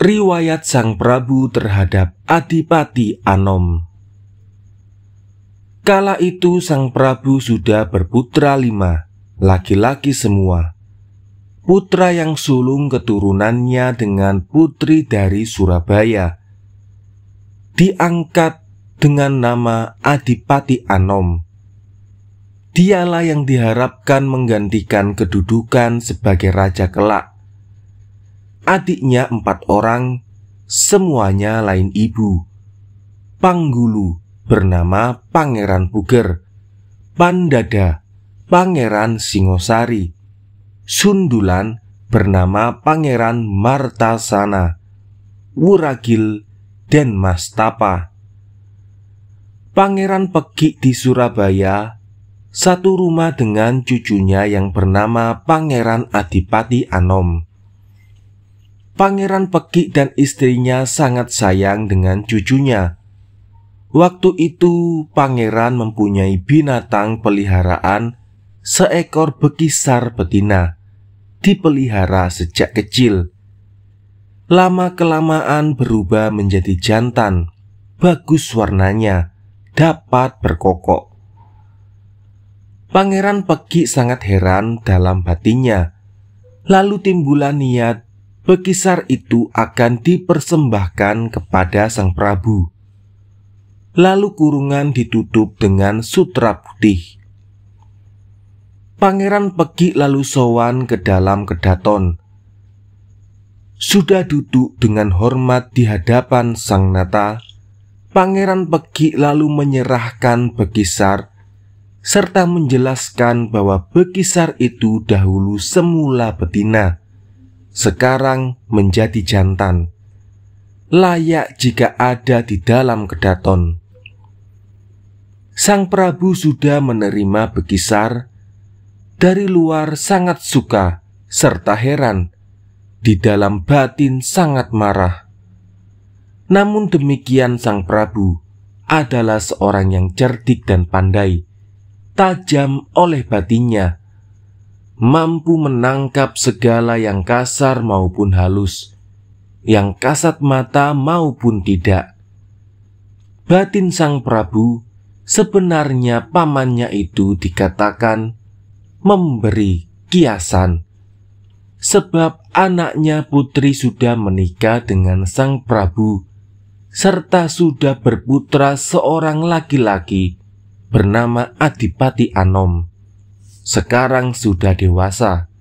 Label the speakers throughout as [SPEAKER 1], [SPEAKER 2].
[SPEAKER 1] Riwayat Sang Prabu terhadap Adipati Anom. Kala itu Sang Prabu sudah berputra 5, laki-laki semua. Putra yang sulung keturunannya dengan putri dari Surabaya. Diangkat dengan nama Adipati Anom. Dialah yang diharapkan menggantikan kedudukan sebagai raja kelak. Adiknya 4 orang, semuanya lain ibu. Panggulu bernama Pangeran Puger, Pandada Pangeran Singosari, Sundulan bernama Pangeran Martasana, Wuragil dan Mastapa. Pangeran Pegik di Surabaya satu rumah dengan cucunya yang bernama Pangeran Adipati Anom. Pangeran Pegik dan istrinya sangat sayang dengan cucunya. Waktu itu pangeran mempunyai binatang peliharaan seekor bekisar betina, dipelihara sejak kecil. Lama-kelamaan berubah menjadi jantan, bagus warnanya, dapat berkokok. Pangeran Pegik sangat heran dalam batinnya. Lalu timbullah niat bekisar itu akan dipersembahkan kepada Sang Prabu. Lalu kurungan ditutup dengan sutra putih. Pangeran Pegik lalu sowan ke dalam kedaton. Sudah duduk dengan hormat di hadapan Sang Nata, Pangeran Pegik lalu menyerahkan bekisar serta menjelaskan bahwa bekisar itu dahulu semula betina, sekarang menjadi jantan, layak jika ada di dalam kedaton. Sang Prabu sudah menerima bekisar. Dari luar sangat suka serta heran, di dalam batin sangat marah. Namun demikian Sang Prabu adalah seorang yang cerdik dan pandai, tajam oleh batinnya, mampu menangkap segala yang kasar maupun halus, yang kasat mata maupun tidak. Batin Sang Prabu sebenarnya pamannya itu dikatakan memberi kiasan, sebab anaknya putri sudah menikah dengan Sang Prabu, serta sudah berputra seorang laki-laki bernama Adipati Anom. Sekarang sudah dewasa.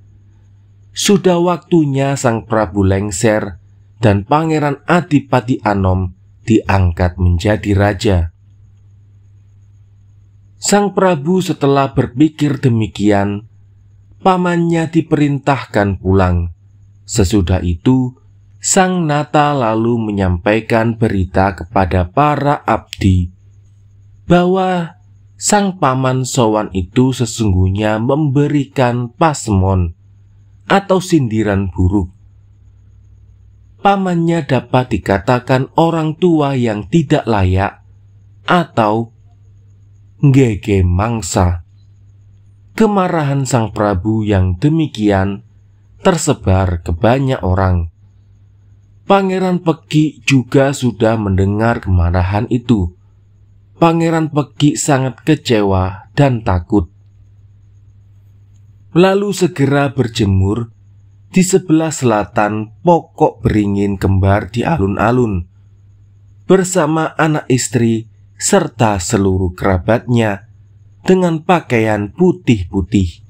[SPEAKER 1] Sudah waktunya Sang Prabu lengser dan Pangeran Adipati Anom diangkat menjadi raja. Sang Prabu setelah berpikir demikian, pamannya diperintahkan pulang. Sesudah itu, Sang Nata lalu menyampaikan berita kepada para abdi bahwa sang paman sowan itu sesungguhnya memberikan pasemon atau sindiran buruk. Pamannya dapat dikatakan orang tua yang tidak layak atau ngege mangsa. Kemarahan Sang Prabu yang demikian tersebar ke banyak orang. Pangeran Pegik juga sudah mendengar kemarahan itu. Pangeran Pegik sangat kecewa dan takut. Lalu segera berjemur di sebelah selatan pokok beringin kembar di alun-alun, bersama anak istri serta seluruh kerabatnya dengan pakaian putih-putih.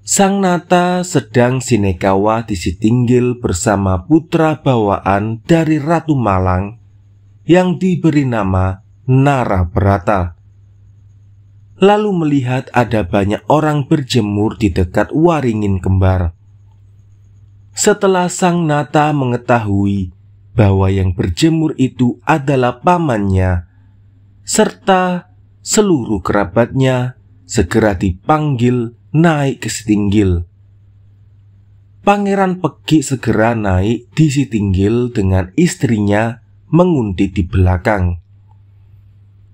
[SPEAKER 1] Sang Nata sedang sinekawa di Sitinggil bersama putra bawaan dari Ratu Malang yang diberi nama Narabrata. Lalu melihat ada banyak orang berjemur di dekat waringin kembar. Setelah Sang Nata mengetahui bahwa yang berjemur itu adalah pamannya serta seluruh kerabatnya, segera dipanggil naik ke Sitinggil. Pangeran Pegik segera naik di Sitinggil dengan istrinya menguntit di belakang.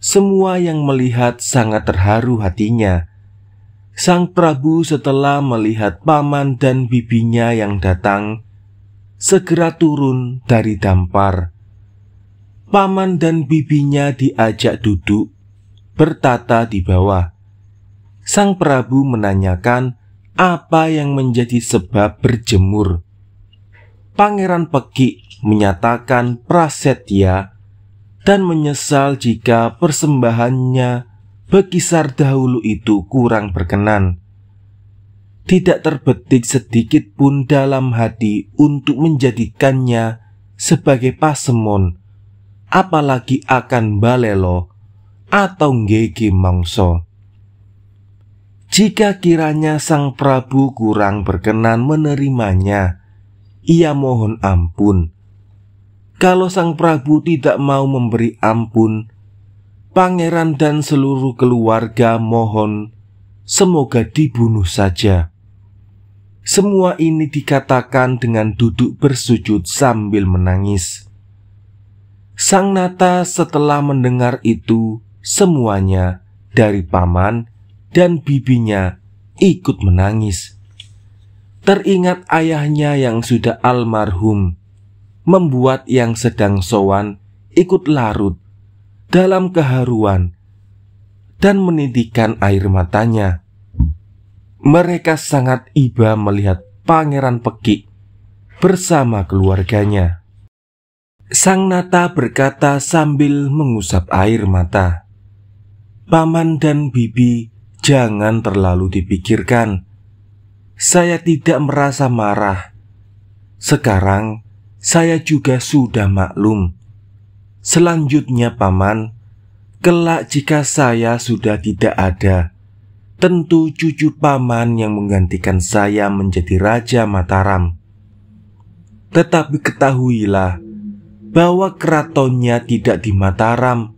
[SPEAKER 1] Semua yang melihat sangat terharu hatinya. Sang Prabu setelah melihat paman dan bibinya yang datang, segera turun dari dampar. Paman dan bibinya diajak duduk, bertata di bawah. Sang Prabu menanyakan apa yang menjadi sebab berjemur. Pangeran Peki menyatakan prasetya dan menyesal jika persembahannya Bekisar dahulu itu kurang berkenan. Tidak terbetik sedikit pun dalam hati untuk menjadikannya sebagai pasemon, apalagi akan balelo atau nggege mangsa. Jika kiranya Sang Prabu kurang berkenan menerimanya, ia mohon ampun. Kalau Sang Prabu tidak mau memberi ampun, pangeran dan seluruh keluarga mohon semoga dibunuh saja. Semua ini dikatakan dengan duduk bersujud sambil menangis. Sang Nata setelah mendengar itu semuanya dari paman dan bibinya ikut menangis. Teringat ayahnya yang sudah almarhum, membuat yang sedang sowan ikut larut dalam keharuan dan menitikkan air matanya. Mereka sangat iba melihat Pangeran Peki bersama keluarganya. Sang Nata berkata sambil mengusap air mata, "Paman dan bibi, jangan terlalu dipikirkan. Saya tidak merasa marah. Sekarang saya juga sudah maklum. Selanjutnya paman, kelak jika saya sudah tidak ada, tentu cucu paman yang menggantikan saya menjadi Raja Mataram. Tetapi ketahuilah bahwa keratonnya tidak di Mataram,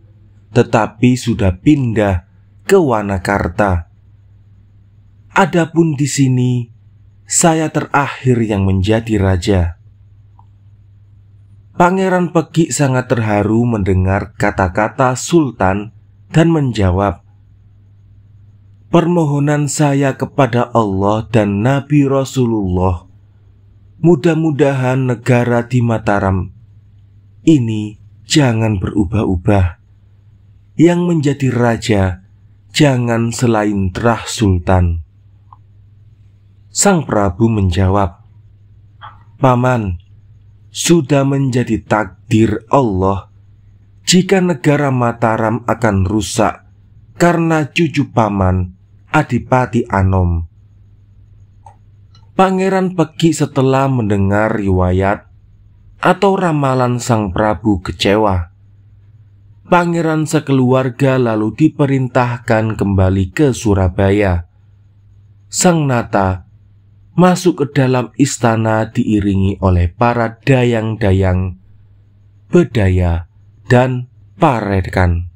[SPEAKER 1] tetapi sudah pindah ke Wanakarta. Adapun di sini, saya terakhir yang menjadi raja." Pangeran Peki sangat terharu mendengar kata-kata Sultan dan menjawab, "Permohonan saya kepada Allah dan Nabi Rasulullah, mudah-mudahan negara di Mataram ini jangan berubah-ubah. Yang menjadi raja jangan selain Trah Sultan." Sang Prabu menjawab, "Paman, sudah menjadi takdir Allah jika negara Mataram akan rusak karena cucu paman Adipati Anom." Pangeran Peki setelah mendengar riwayat atau ramalan Sang Prabu kecewa. Pangeran sekeluarga lalu diperintahkan kembali ke Surabaya. Sang Nata masuk ke dalam istana diiringi oleh para dayang-dayang, bedaya, dan parekan.